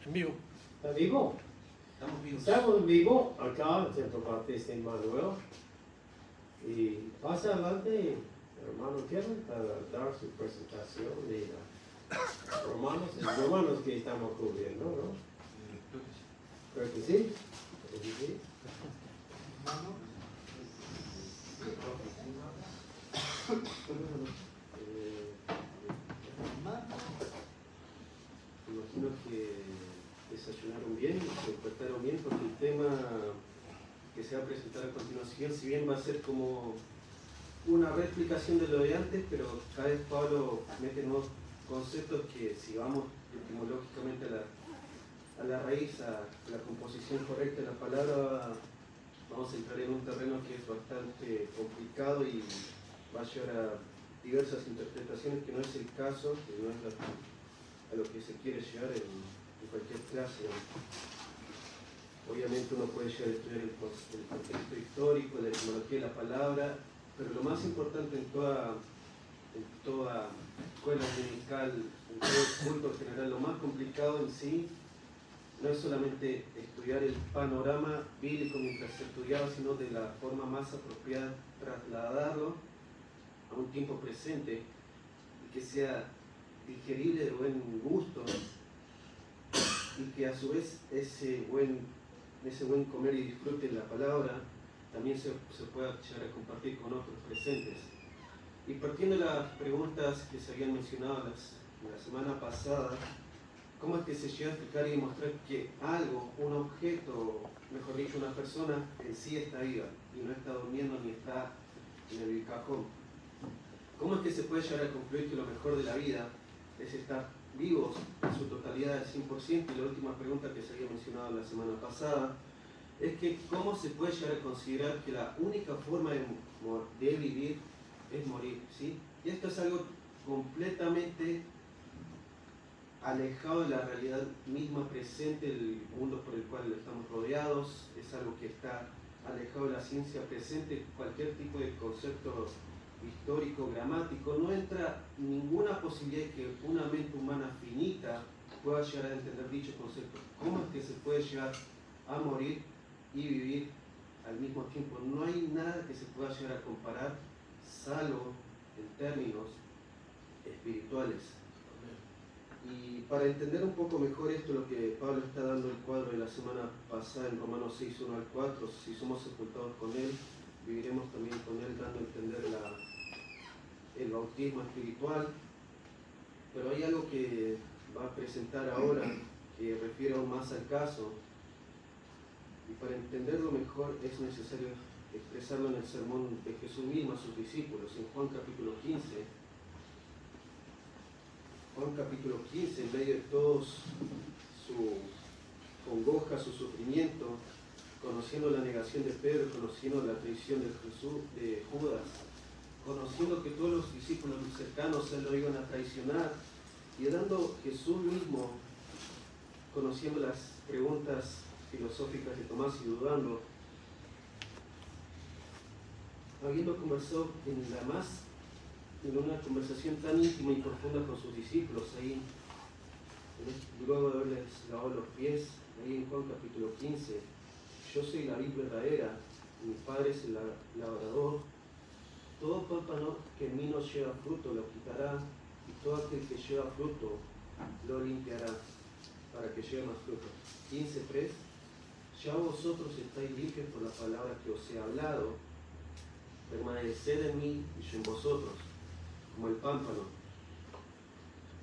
En vivo. ¿Está vivo? Estamos vivos. Estamos vivos acá en el Centro Bautista Emmanuel. Y pasa adelante, hermano Kevin, para dar su presentación de romanos que estamos cubriendo, ¿no? Creo que sí. Creo que sí. Imagino que desayunaron bien, se despertaron bien, porque el tema que se va a presentar a continuación, si bien va a ser como una reexplicación de lo de antes, pero cada vez Pablo mete nuevos conceptos que, si vamos etimológicamente a la raíz, a la composición correcta de la palabra, vamos a entrar en un terreno que es bastante complicado y va a llevar a diversas interpretaciones, que no es el caso, que no es a lo que se quiere llegar en cualquier clase. Obviamente uno puede llegar a estudiar el contexto histórico, la etimología de la palabra, pero lo más importante en toda escuela dominical, en todo culto en general, lo más complicado en sí no es solamente estudiar el panorama bíblico mientras se estudiaba, sino de la forma más apropiada trasladarlo a un tiempo presente y que sea digerible, de buen gusto, y que a su vez ese buen comer y disfrute de la palabra también se pueda llegar a compartir con otros presentes. Y partiendo de las preguntas que se habían mencionado la semana pasada, ¿cómo es que se llega a explicar y demostrar que algo, un objeto, mejor dicho, una persona en sí está viva y no está durmiendo ni está en el cajón? ¿Cómo es que se puede llegar a concluir que lo mejor de la vida es estar vivos en su totalidad al 100%? Y la última pregunta que se había mencionado la semana pasada es que ¿cómo se puede llegar a considerar que la única forma de vivir es morir? ¿Sí? Y esto es algo completamente alejado de la realidad misma presente del mundo por el cual estamos rodeados, es algo que está alejado de la ciencia presente, cualquier tipo de concepto histórico, gramático, no entra ninguna posibilidad de que una mente humana finita pueda llegar a entender dicho concepto. ¿Cómo es que se puede llegar a morir y vivir al mismo tiempo? No hay nada que se pueda llegar a comparar, salvo en términos espirituales. Y para entender un poco mejor esto, lo que Pablo está dando el cuadro de la semana pasada en Romanos 6, 1 al 4, si somos sepultados con Él, viviremos también con Él, dando a entender el bautismo espiritual. Pero hay algo que va a presentar ahora que refiere aún más al caso, y para entenderlo mejor es necesario expresarlo en el sermón de Jesús mismo a sus discípulos, en Juan capítulo 15. Juan capítulo 15, en medio de todos su congoja, su sufrimiento, conociendo la negación de Pedro, conociendo la traición de Judas, conociendo que todos los discípulos cercanos a él lo iban a traicionar, y dando Jesús mismo, conociendo las preguntas filosóficas de Tomás y dudando, habiendo conversado en una conversación tan íntima y profunda con sus discípulos, ahí, luego de haberles lavado los pies, ahí en Juan capítulo 15, yo soy la vid verdadera, mi Padre es el labrador, todo pámpano que en mí no lleva fruto lo quitará, y todo aquel que lleva fruto lo limpiará, para que lleve más fruto. 15:3, ya vosotros estáis limpios por la palabra que os he hablado, permaneced en mí y yo en vosotros. Como el pámpano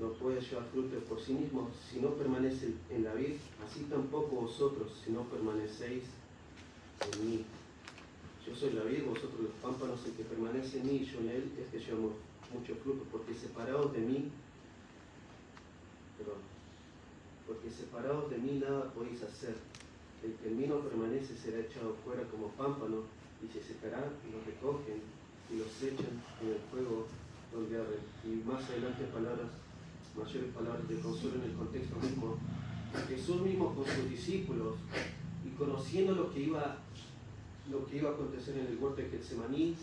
no puede llevar fruto por sí mismo si no permanece en la vid, así tampoco vosotros si no permanecéis en mí. Yo soy la vid, vosotros los pámpanos, el que permanece en mí y yo en él, es que llevamos mucho fruto, porque separados de mí nada podéis hacer. El que en mí no permanece será echado fuera como pámpano y se secará, y lo recogen y los echan en el fuego donde arden. Y más adelante mayores palabras de consuelo en el contexto mismo. Jesús mismo con sus discípulos y conociendo lo que iba a acontecer en el huerto de Getsemaní,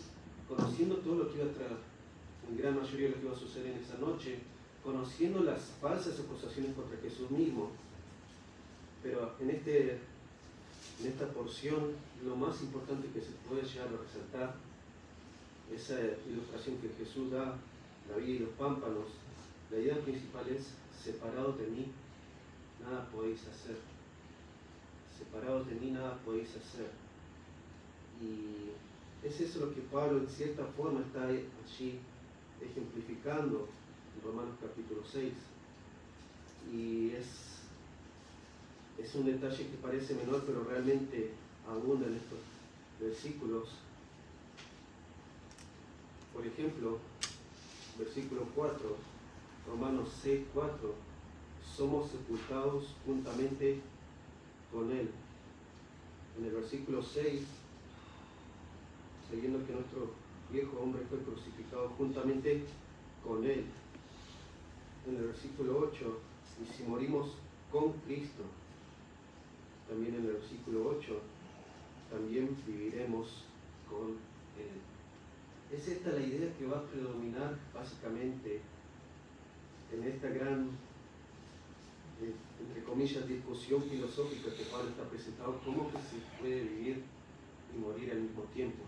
conociendo todo lo que iba a traer, en gran mayoría de lo que iba a suceder en esa noche, conociendo las falsas acusaciones contra Jesús mismo, Pero en esta porción, lo más importante que se puede llegar a resaltar, esa ilustración que Jesús da, la vid y los pámpanos, la idea principal es: separados de mí, nada podéis hacer. Separados de mí, nada podéis hacer. Y es eso lo que Pablo, en cierta forma, está allí ejemplificando en Romanos capítulo 6. Y es un detalle que parece menor, pero realmente abunda en estos versículos. Por ejemplo, versículo 4, Romanos 6, 4, somos sepultados juntamente con Él. En el versículo 6, sabiendo que nuestro viejo hombre fue crucificado juntamente con Él. En el versículo 8, y si morimos con Cristo, también en el versículo 8, también viviremos con Él. Es esta la idea que va a predominar básicamente en esta gran, entre comillas, discusión filosófica que Pablo está presentando: cómo que se puede vivir y morir al mismo tiempo,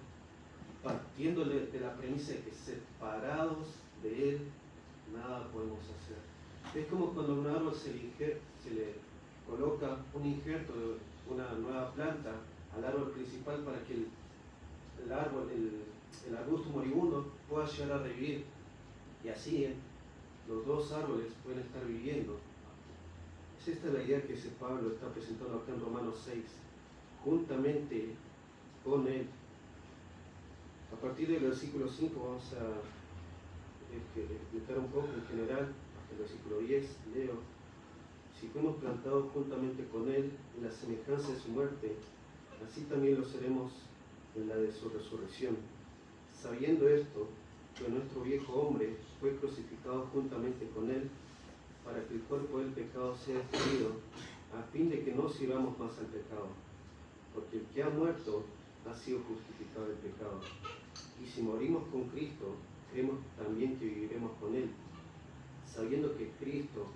partiendo de la premisa de que separados de Él nada podemos hacer. Es como cuando a un árbol se le coloca un injerto de una nueva planta al árbol principal para que el arbusto moribundo pueda llegar a revivir, y así los dos árboles pueden estar viviendo. Es esta la idea que Pablo está presentando acá en Romanos 6, juntamente con Él. A partir del versículo 5 vamos a explicar un poco en general, hasta el versículo 10, leo: si fuimos plantados juntamente con Él en la semejanza de su muerte, así también lo seremos en la de su resurrección. Sabiendo esto, que nuestro viejo hombre fue crucificado juntamente con Él, para que el cuerpo del pecado sea destruido, a fin de que no sirvamos más al pecado. Porque el que ha muerto ha sido justificado del pecado. Y si morimos con Cristo, creemos también que viviremos con Él, sabiendo que Cristo,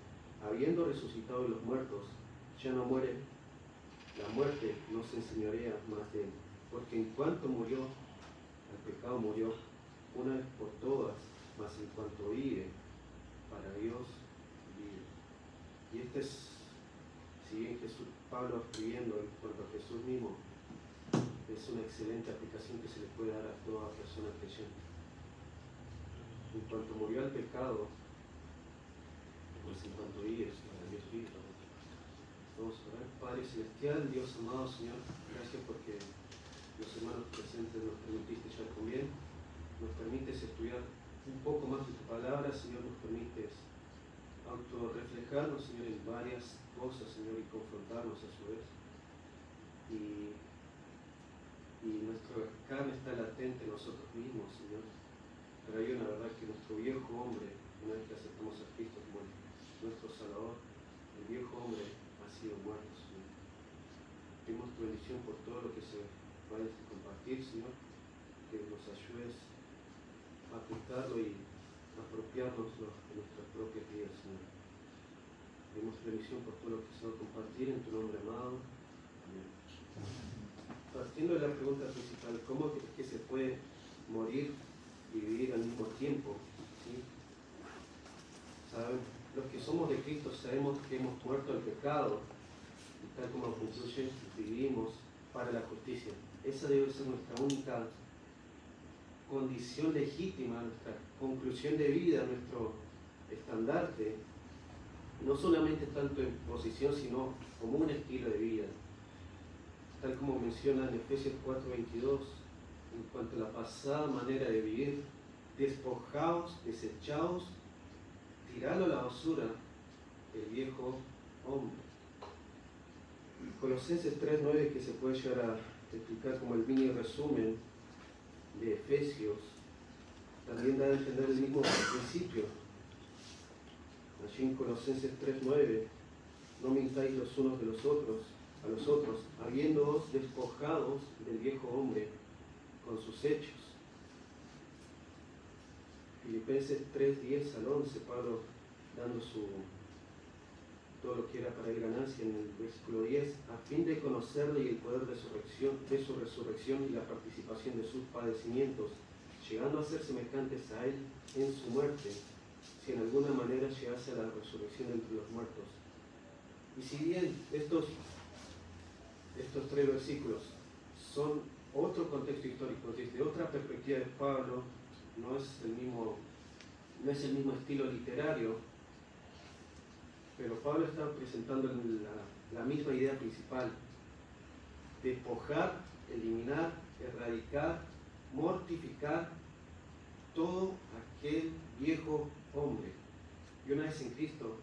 habiendo resucitado de los muertos, ya no muere. La muerte no se enseñorea más de Él, porque en cuanto murió, el pecado murió una vez por todas, mas en cuanto vive, para Dios vive. Y si bien Pablo escribiendo en cuanto a Jesús mismo, es una excelente aplicación que se le puede dar a toda persona creyente. En cuanto murió al pecado, pues en cuanto vive, para Dios vive. Vamos a orar. Padre Celestial, Dios amado, Señor, gracias porque los hermanos presentes nos permitiste ya también, nos permites estudiar un poco más de tu palabra, Señor, nos permites autorreflejarnos, Señor, en varias cosas, Señor, y confrontarnos a su vez. Y nuestra carne está latente en nosotros mismos, Señor, pero hay una verdad: que nuestro viejo hombre, una vez que aceptamos a Cristo como nuestro Salvador, el viejo hombre ha sido muerto, Señor. Pedimos tu bendición por todo lo que se vaya a compartir, Señor, que nos ayudes a aplicarlo y apropiárnoslo en nuestras propias vidas, Señor. Pedimos tu bendición por todo lo que se va a compartir en tu nombre amado. Amén. Partiendo de la pregunta principal: ¿cómo es que se puede morir y vivir al mismo tiempo? ¿Sí? ¿Saben? Los que somos de Cristo sabemos que hemos muerto al pecado, y tal como concluye, vivimos para la justicia. Esa debe ser nuestra única condición legítima, nuestra conclusión de vida, nuestro estandarte, no solamente tanto en posición, sino como un estilo de vida. Tal como menciona en Efesios 4:22, en cuanto a la pasada manera de vivir: despojaos, desechaos, tiradlo a la basura, el viejo hombre. Colosenses 3:9, que se puede llegar a explicar como el mini resumen de Efesios, también da a entender el mismo principio. Allí en Colosenses 3:9: no mintáis los unos de los otros, a los otros, habiéndoos despojados del viejo hombre con sus hechos. Filipenses 3:10 al 11, Pablo dando su todo lo que era para él ganancia en el versículo 10, a fin de conocerle y el poder de su resurrección y la participación de sus padecimientos, llegando a ser semejantes a él en su muerte, si en alguna manera llegase a la resurrección entre los muertos. Y si bien estos tres versículos son otro contexto histórico, desde otra perspectiva de Pablo, no es el mismo estilo literario, pero Pablo está presentando la misma idea principal: despojar, eliminar, erradicar, mortificar todo aquel viejo hombre. Y una vez en Cristo,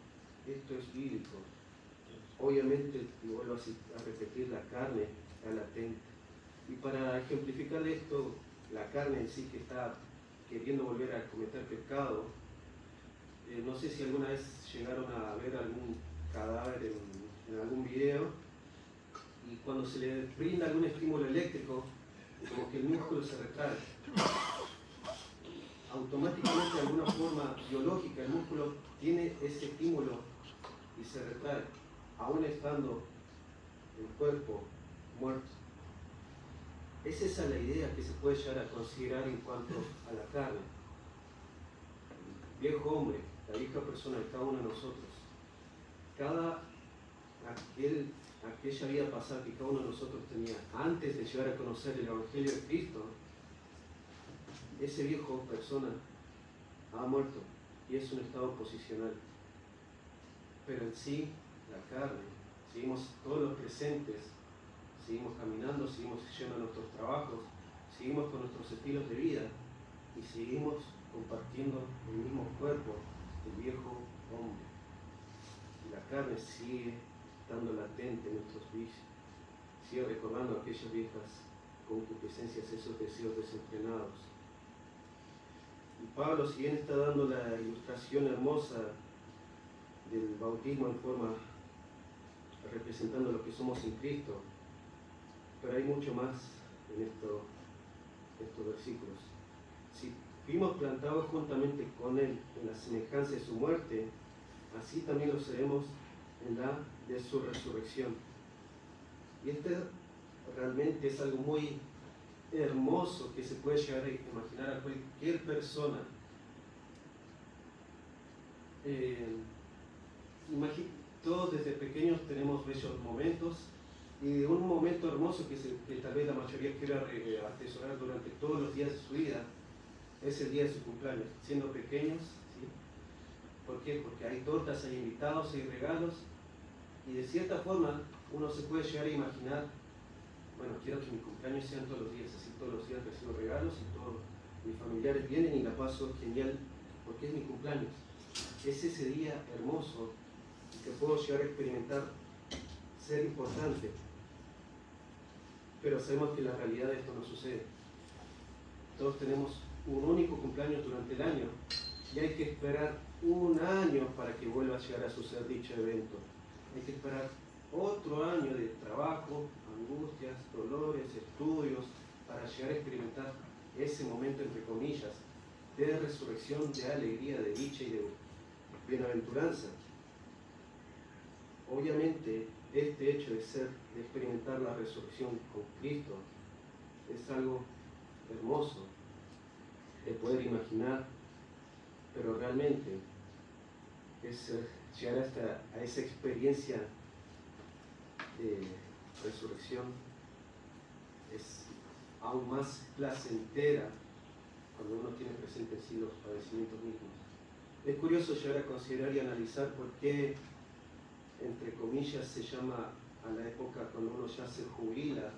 esto es bíblico. Obviamente, y vuelvo a repetir, la carne está latente. Y para ejemplificar esto, la carne en sí que está queriendo volver a cometer pecado, no sé si alguna vez llegaron a ver algún cadáver en algún video, y cuando se le brinda algún estímulo eléctrico, como que el músculo se retrae. Automáticamente, de alguna forma biológica, el músculo tiene ese estímulo y se retrae, aún estando el cuerpo muerto. Es esa la idea que se puede llegar a considerar en cuanto a la carne. El viejo hombre, la vieja persona de cada uno de nosotros, aquella vida pasada que cada uno de nosotros tenía antes de llegar a conocer el Evangelio de Cristo, ese viejo persona ha muerto y es un estado posicional. Pero en sí, la carne, seguimos todos los presentes, seguimos caminando, seguimos yendo a nuestros trabajos, seguimos con nuestros estilos de vida y seguimos compartiendo el mismo cuerpo del viejo hombre. Y la carne sigue estando latente en nuestros vicios, sigue recordando aquellas viejas concupiscencias, esos deseos desenfrenados. Y Pablo, si bien está dando la ilustración hermosa del bautismo en forma representando lo que somos en Cristo, pero hay mucho más en estos versículos. Si fuimos plantados juntamente con Él en la semejanza de su muerte, así también lo seremos en la de su resurrección. Y realmente es algo muy hermoso que se puede llegar a imaginar a cualquier persona. Todos desde pequeños tenemos bellos momentos, y un momento hermoso que tal vez la mayoría quiera atesorar durante todos los días de su vida es el día de su cumpleaños, siendo pequeños, ¿sí? ¿Por qué? Porque hay tortas, hay invitados, hay regalos, y de cierta forma uno se puede llegar a imaginar: bueno, quiero que mis cumpleaños sean todos los días, así todos los días recibo regalos y todos mis familiares vienen y la paso genial, porque es mi cumpleaños. Es ese día hermoso que puedo llegar a experimentar ser importante. Pero sabemos que en la realidad esto no sucede. Todos tenemos un único cumpleaños durante el año y hay que esperar un año para que vuelva a llegar a suceder dicho evento. Hay que esperar otro año de trabajo, angustias, dolores, estudios, para llegar a experimentar ese momento, entre comillas, de resurrección, de alegría, de dicha y de bienaventuranza. Obviamente, este hecho de experimentar la resurrección con Cristo es algo hermoso de poder imaginar, pero realmente es llegar hasta a esa experiencia de resurrección es aún más placentera cuando uno tiene presente en sí los padecimientos mismos. Es curioso llegar a considerar y analizar por qué, entre comillas, se llama a la época cuando uno ya se jubila,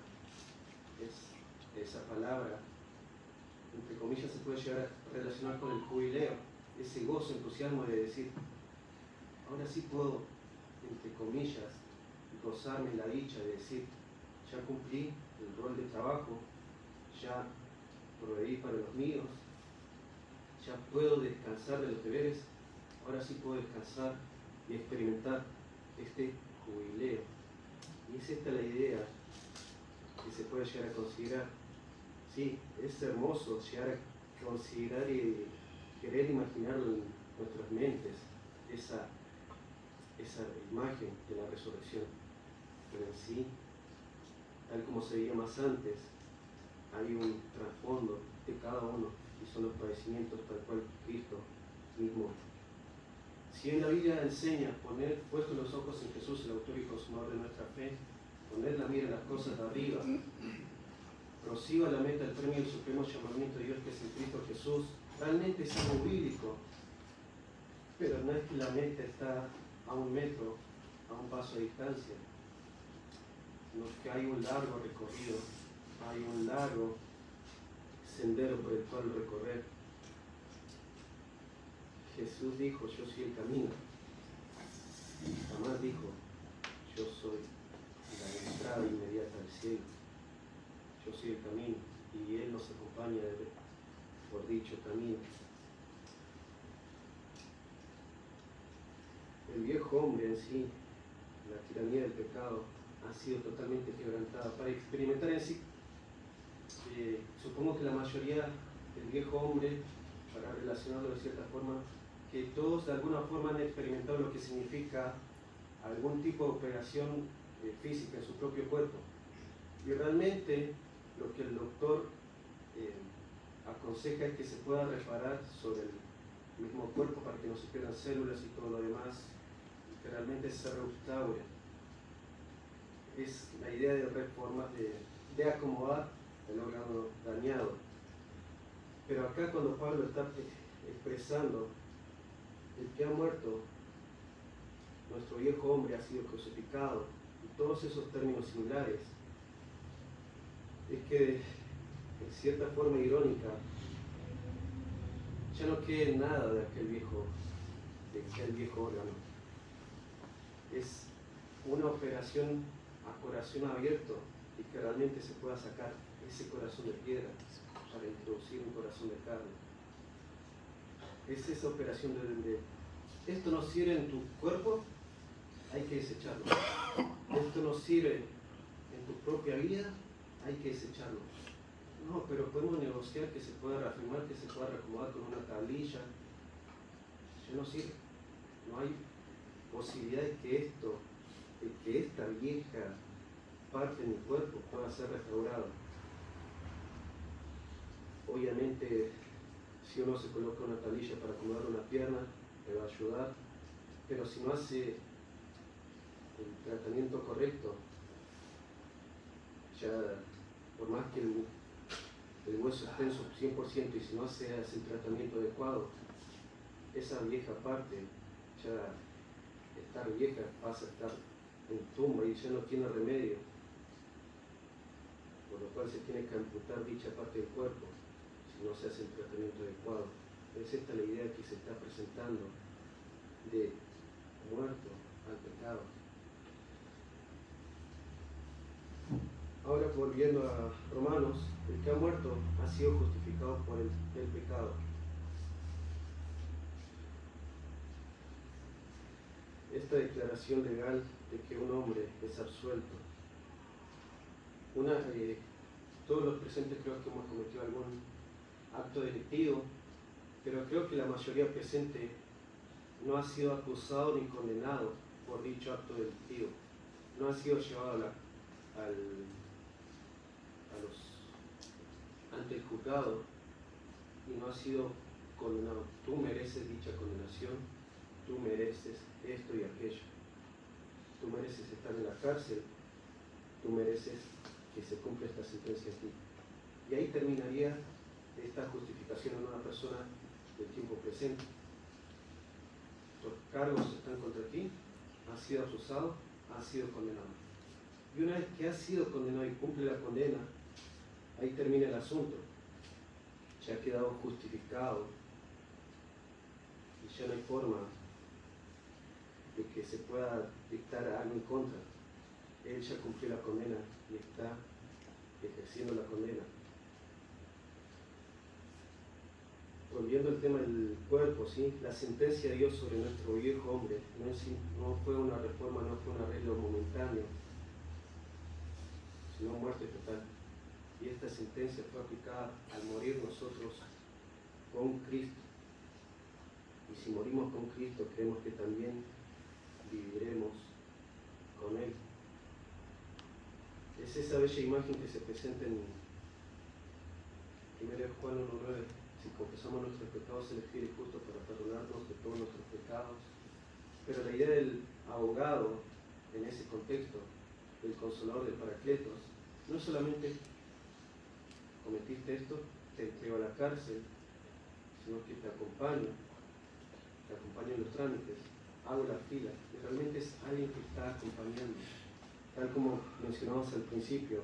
esa palabra, entre comillas, se puede llegar a relacionar con el jubileo, ese gozo, entusiasmo de decir: ahora sí puedo, entre comillas, gozarme la dicha de decir: ya cumplí el rol de trabajo, ya proveí para los míos, ya puedo descansar de los deberes, ahora sí puedo descansar y experimentar este jubileo. Y es esta la idea que se puede llegar a considerar. Sí, es hermoso llegar a considerar y querer imaginarlo en nuestras mentes, esa imagen de la resurrección. Pero en sí, tal como se veía más antes, hay un trasfondo de cada uno y son los padecimientos tal cual Cristo mismo. Si en la Biblia enseña poner puestos los ojos en Jesús, el autor y consumador de nuestra fe, poner la mira en las cosas de arriba, prosiga la meta, el premio del supremo llamamiento de Dios que es en Cristo Jesús, realmente es algo bíblico, pero no es que la meta está a 1 metro, a un paso de distancia, sino que hay un largo recorrido, hay un largo sendero por el cual recorrer. Jesús dijo, yo soy el camino. Jamás dijo, yo soy la entrada inmediata al cielo. Yo soy el camino y Él nos acompaña por dicho camino. El viejo hombre en sí, la tiranía del pecado, ha sido totalmente quebrantada. Para experimentar en sí, supongo que la mayoría del viejo hombre, para relacionarlo de cierta forma, que todos de alguna forma han experimentado lo que significa algún tipo de operación física en su propio cuerpo. Y realmente lo que el doctor aconseja es que se pueda reparar sobre el mismo cuerpo para que no se pierdan células y todo lo demás, y que realmente se restaure. Es la idea de reformar, de acomodar el órgano dañado. Pero acá cuando Pablo está expresando el que ha muerto, nuestro viejo hombre ha sido crucificado, y todos esos términos similares, es que en cierta forma irónica ya no quede nada de aquel viejo órgano. Es una operación a corazón abierto y que realmente se pueda sacar ese corazón de piedra para introducir un corazón de carne. Es esa operación de esto no sirve en tu cuerpo, hay que desecharlo. Esto no sirve en tu propia vida, hay que desecharlo. No, pero podemos negociar que se pueda reafirmar, que se pueda reacomodar con una tablilla. Ya no sirve. No hay posibilidad de que esta vieja parte de mi cuerpo pueda ser restaurada. Obviamente, si uno se coloca una tablilla para acomodar una pierna, le va a ayudar, pero si no hace el tratamiento correcto, ya por más que el hueso esté en su 100% y si no se hace el tratamiento adecuado, esa vieja parte ya estar vieja pasa a estar en tumba y ya no tiene remedio, por lo cual se tiene que amputar dicha parte del cuerpo si no se hace el tratamiento adecuado. Es esta la idea que se está presentando de muerto al pecado. Ahora volviendo a Romanos, el que ha muerto ha sido justificado por el pecado. Esta declaración legal de que un hombre es absuelto. Todos los presentes creo que hemos cometido algún acto delictivo, pero creo que la mayoría presente no ha sido acusado ni condenado por dicho acto delictivo. No ha sido llevado ante el juzgado y no ha sido condenado. Tú mereces dicha condenación, tú mereces esto y aquello. Tú mereces estar en la cárcel, tú mereces que se cumpla esta sentencia aquí. Y ahí terminaría esta justificación en una persona del tiempo presente. Los cargos están contra ti, has sido acusado, has sido condenado. Y una vez que has sido condenado y cumple la condena, ahí termina el asunto. Ya ha quedado justificado y ya no hay forma de que se pueda dictar algo en contra. Él ya cumplió la condena y está ejerciendo la condena. Volviendo al tema del cuerpo, ¿sí? La sentencia de Dios sobre nuestro viejo hombre no fue una reforma, no fue un arreglo momentáneo, sino muerte total. Y esta sentencia fue aplicada al morir nosotros con Cristo. Y si morimos con Cristo, creemos que también viviremos con Él. Es esa bella imagen que se presenta en 1 Juan 1:9. Si confesamos nuestros pecados, Él es fiel y justo para perdonarnos de todos nuestros pecados. Pero la idea del abogado en ese contexto, del consolador, del paracletos, no es solamente cometiste esto, te entrego a la cárcel, sino que te acompaño en los trámites, hago la fila, y realmente es alguien que está acompañando, tal como mencionamos al principio,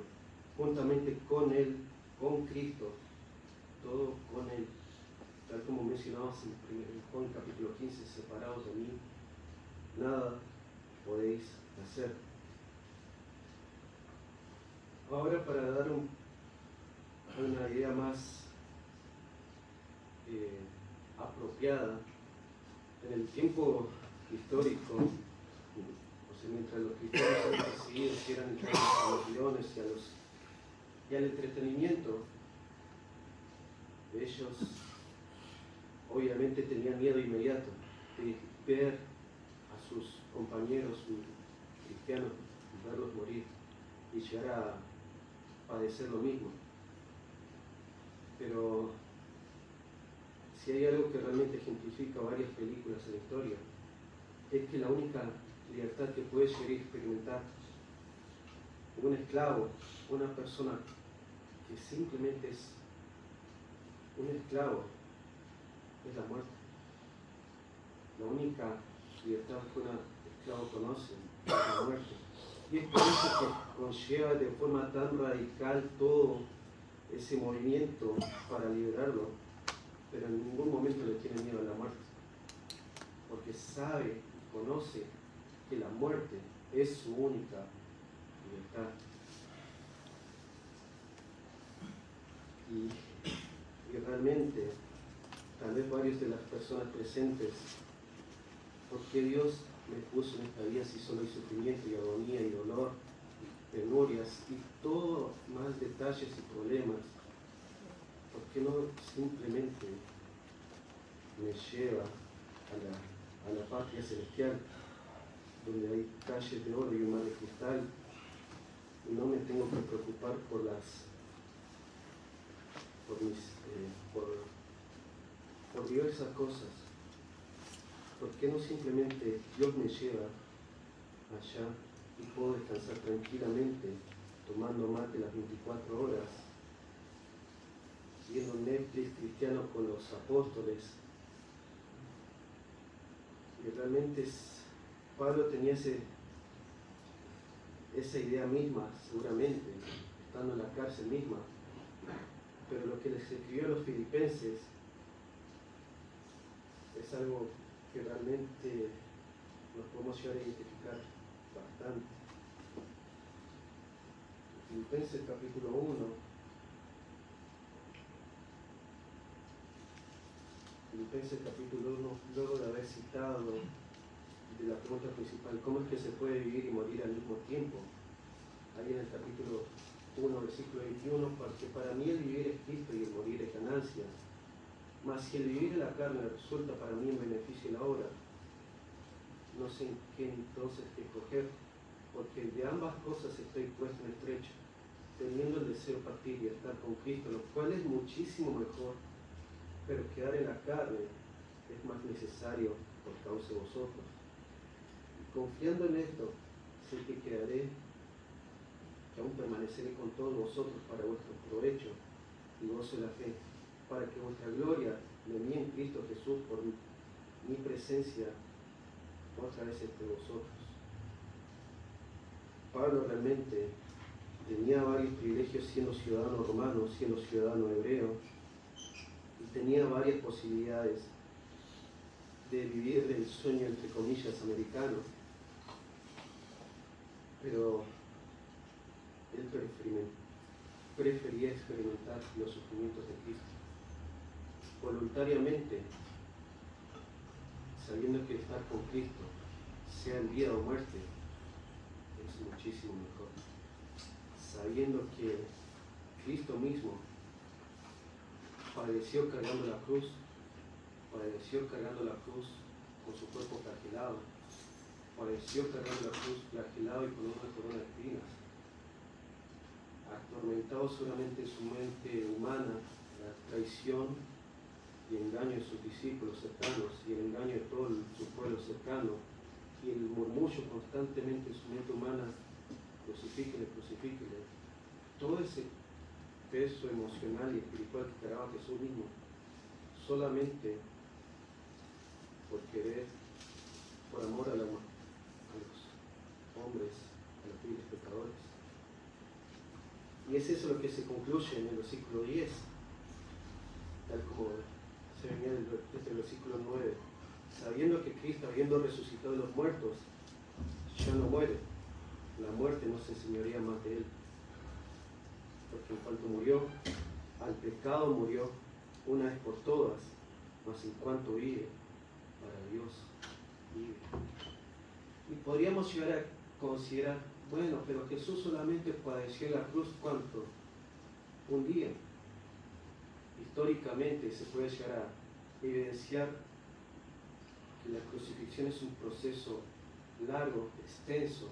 juntamente con Él, con Cristo, todo con Él, tal como mencionamos en Juan capítulo 15, separados de mí, nada podéis hacer. Ahora, para dar una idea más apropiada, en el tiempo histórico, o sea, mientras los cristianos eran perseguidos, que eran entregados a los leones y al entretenimiento, ellos obviamente tenían miedo inmediato de ver a sus compañeros cristianos, verlos morir y llegar a padecer lo mismo. Pero si hay algo que realmente ejemplifica varias películas en la historia, es que la única libertad que puede llegar a experimentar un esclavo, una persona que simplemente es un esclavo, es la muerte. La única libertad que un esclavo conoce es la muerte. Y es por eso que conlleva de forma tan radical todo ese movimiento para liberarlo, pero en ningún momento le tiene miedo a la muerte, porque sabe y conoce que la muerte es su única libertad. Y realmente, tal vez varios de las personas presentes, ¿por qué Dios me puso en esta vida si solo hay sufrimiento y agonía y dolor, y penurias y todo más detalles y problemas? ¿Por qué no simplemente me lleva a la patria celestial, donde hay calles de oro y un mar de cristal, y no me tengo que preocupar por diversas cosas? ¿Por qué no simplemente Dios me lleva allá y puedo descansar tranquilamente, tomando mate las 24 horas, viendo Netflix cristiano con los apóstoles? Y realmente Pablo tenía esa idea misma, seguramente, estando en la cárcel misma, pero lo que les escribió a los filipenses es algo que realmente nos podemos llegar a identificar bastante. Filipenses capítulo 1. Filipenses capítulo 1, luego de haber citado de la pregunta principal, ¿cómo es que se puede vivir y morir al mismo tiempo? Ahí en el capítulo 1, versículo 21, porque para mí el vivir es Cristo y el morir es ganancia. Mas si el vivir en la carne resulta para mí en beneficio de la obra, no sé en qué entonces escoger, porque de ambas cosas estoy puesto en estrecho, teniendo el deseo de partir y estar con Cristo, lo cual es muchísimo mejor, pero quedar en la carne es más necesario por causa de vosotros. Y confiando en esto, sé que quedaré, que aún permaneceré con todos vosotros para vuestro provecho y gozo de la fe, para que vuestra gloria de mí en Cristo Jesús por mi presencia otra vez entre vosotros. Pablo realmente tenía varios privilegios siendo ciudadano romano, siendo ciudadano hebreo, y tenía varias posibilidades de vivir el sueño, entre comillas, americano, pero él prefería experimentar los sufrimientos de Cristo voluntariamente, sabiendo que estar con Cristo, sea en vida o muerte, es muchísimo mejor. Sabiendo que Cristo mismo padeció cargando la cruz con su cuerpo flagelado, padeció cargando la cruz, flagelado y con una corona de espinas, atormentado solamente su mente humana, la traición y engaño de sus discípulos cercanos y el engaño de todo su pueblo cercano y el murmullo constantemente en su mente humana, crucifíquele, crucifíquele. Todo ese peso emocional y espiritual que cargaba Jesús mismo, solamente por querer, por amor a los hombres, a los viles pecadores. Y es eso lo que se concluye en el versículo 10, tal como se venía desde el versículo 9, sabiendo que Cristo, habiendo resucitado de los muertos, ya no muere, la muerte no se enseñorea más de él, porque en cuanto murió, al pecado murió una vez por todas, mas en cuanto vive, para Dios vive. Y podríamos llegar a considerar, bueno, pero Jesús solamente padeció en la cruz, ¿cuánto? Un día. Históricamente se puede llegar a evidenciar que la crucifixión es un proceso largo, extenso,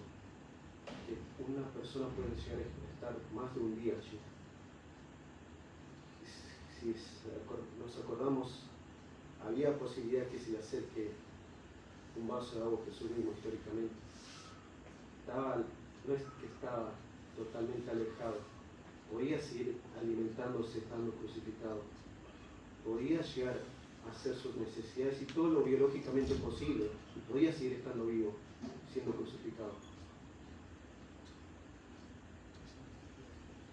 que una persona puede llegar a estar más de un día allí. Si nos acordamos, había posibilidad que se le acerque un vaso de agua a Jesús mismo históricamente. No es que estaba totalmente alejado, podía seguir alimentándose estando crucificado, podía llegar a hacer sus necesidades y todo lo biológicamente posible, y podía seguir estando vivo, siendo crucificado.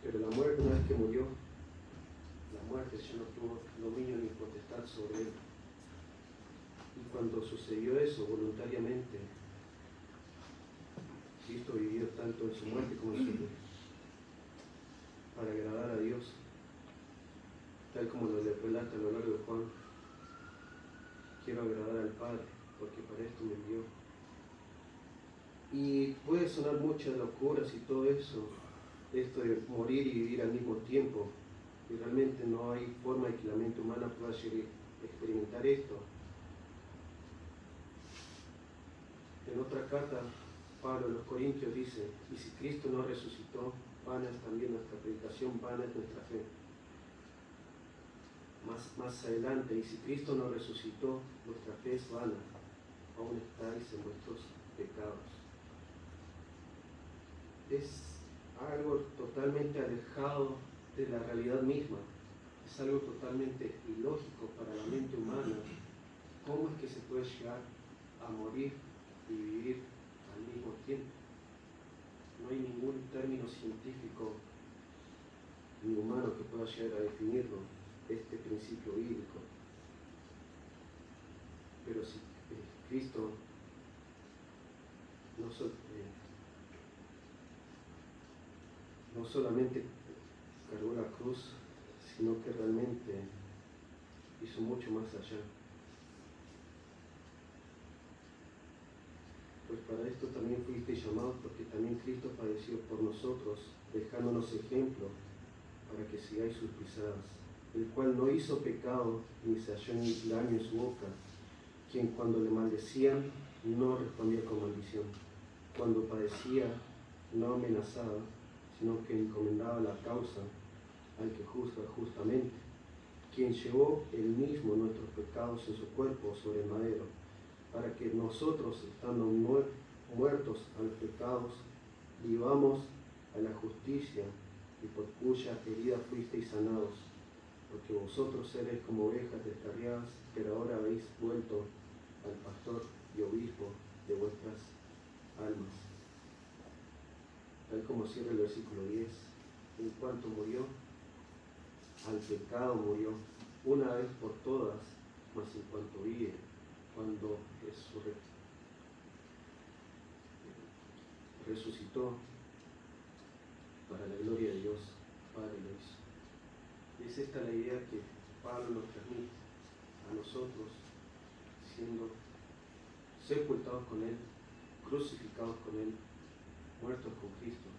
Pero la muerte, una vez que murió, la muerte ya no tuvo dominio ni potestad sobre él. Y cuando sucedió eso voluntariamente, Cristo vivió tanto en su muerte como en su vida para agradar a Dios, tal como lo relata a lo largo de Juan. Quiero agradar al Padre, porque para esto me envió. Y puede sonar muchas locuras y todo eso, esto de morir y vivir al mismo tiempo, y realmente no hay forma de que la mente humana pueda llegar a experimentar esto. En otra carta, Pablo a los Corintios dice, y si Cristo no resucitó, vana es también nuestra predicación, vana es nuestra fe. Más adelante, y si Cristo no resucitó, nuestra fe es vana, aún estáis en vuestros pecados. Es algo totalmente alejado de la realidad misma, es algo totalmente ilógico para la mente humana. ¿Cómo es que se puede llegar a morir y vivir al mismo tiempo? No hay ningún término científico ni humano que pueda llegar a definirlo, este principio bíblico. Pero si Cristo no solamente cargó la cruz, sino que realmente hizo mucho más allá. Pues para esto también fuisteis llamados, porque también Cristo padeció por nosotros, dejándonos ejemplo para que sigáis sus pisadas, el cual no hizo pecado, ni se halló engaño en su boca, quien cuando le maldecían no respondía con maldición, cuando padecía no amenazaba, sino que encomendaba la causa al que juzga justamente, quien llevó él mismo nuestros pecados en su cuerpo sobre el madero, para que nosotros, estando muertos a los pecados, vivamos a la justicia, y por cuya herida fuisteis sanados, porque vosotros eres como ovejas descarriadas, pero ahora habéis vuelto al pastor y obispo de vuestras almas. Tal como cierra el versículo 10, en cuanto murió, al pecado murió, una vez por todas, mas en cuanto vive, cuando resucitó, para la gloria de Dios, Padre lo hizo. Y es esta la idea que Pablo nos transmite a nosotros, siendo sepultados con Él, crucificados con Él, muertos con Cristo,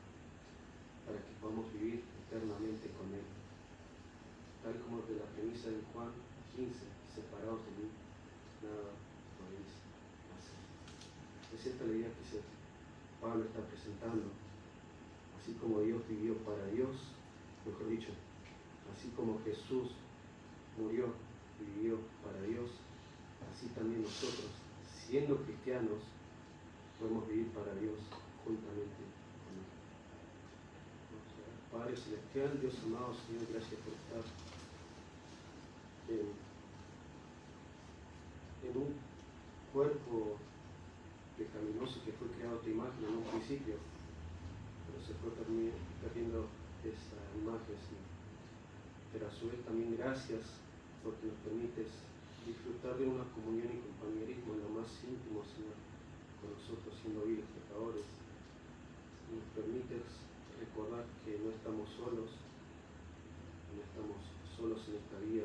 para que podamos vivir eternamente con Él. Tal como de la premisa de Juan 15, separados de mí, nada podéis hacer. Es es esta la idea que Pablo está presentando. Así como Dios vivió para Dios, mejor dicho, así como Jesús murió y vivió para Dios, así también nosotros, siendo cristianos, podemos vivir para Dios juntamente con Él. Padre Celestial, Dios amado, Señor, gracias por estar en un cuerpo pecaminoso que fue creado a tu imagen en un principio, pero se fue perdiendo esa imagen, Señor. Pero a su vez también gracias porque nos permites disfrutar de una comunión y compañerismo en lo más íntimo, Señor, con nosotros siendo viles pecadores. Nos permites recordar que no estamos solos en esta vida,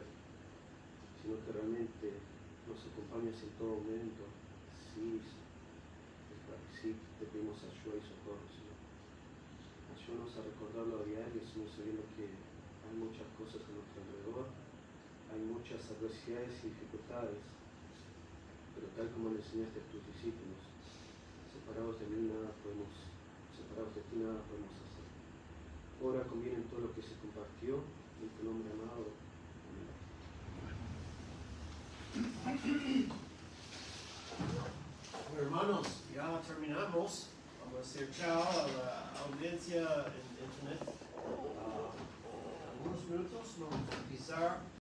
sino que realmente nos acompañas en todo momento. Sí, te pedimos ayuda y socorro, Señor. Ayúdanos a recordarlo a diario, Señor, sabiendo que hay muchas cosas a nuestro alrededor, hay muchas adversidades y dificultades, pero tal como le enseñaste a tus discípulos, separados de ti nada podemos hacer. Ora conviene en todo lo que se compartió, en tu nombre amado. Amén. Bueno, hermanos, ya terminamos. Vamos a decir chao a la audiencia en internet. Algunos minutos vamos a empezar